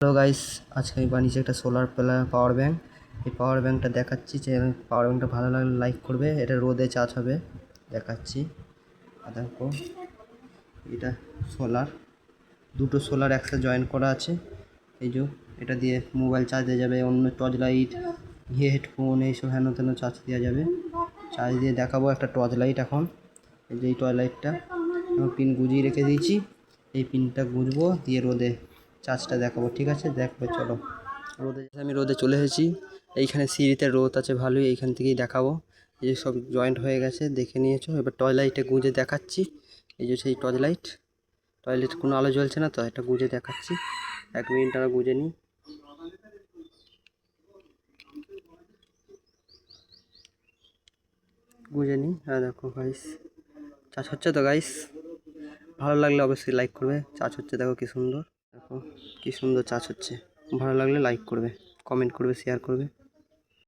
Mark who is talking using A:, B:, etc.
A: Hello guys, আজকে আমি বানিয়েছি একটা সোলার পাওয়ার ব্যাঙ্ক। এই পাওয়ার ব্যাঙ্কটা দেখাচ্ছি যে পাওয়ার ব্যাঙ্কটা ভালো লাগলে লাইক করবে। এটা রোদে চার্জ হবে, দেখাচ্ছি। আর দেখো, এটা সোলার, দুটো সোলার একসাথে জয়েন করা আছে। এই যে এটা দিয়ে মোবাইল চার্জ দেওয়া যাবে, অন্য টর্চ লাইট, হেডফোন, এইসব হেন তেন চার্জ দেওয়া যাবে। চার্জ দিয়ে দেখাবো একটা টর্চ লাইট। এখন এই যে এই টর্চ লাইটটা পিন গুঁজিয়ে রেখে দিয়েছি, এই পিনটা গুঁজবো দিয়ে রোদে চার্জটা দেখাবো। ঠিক আছে, দেখবে, চলো। আমি রোদে চলে এসেছি। এইখানে সিঁড়িতে রোদ আছে ভালোই, এইখান থেকেই দেখাবো। এই যে সব জয়েন্ট হয়ে গেছে, দেখে নিয়েছো। এবার টর্চ লাইটে গুঁজে দেখাচ্ছি। এই যে সেই টর্চ লাইট, কোনো আলো জ্বলছে না তো, এটা গুঁজে দেখাচ্ছি। 1 মিনিট আমরা গুঁজে নিই। হ্যাঁ দেখো গাইস, চার্জ হচ্ছে তো গাইস। ভালো লাগলে অবশ্যই লাইক করবে। চার্জ হচ্ছে, দেখো কি সুন্দর, দেখো কি সুন্দর চার্জ হচ্ছে। ভালো লাগলে লাইক করবে, কমেন্ট করবে, শেয়ার করবে।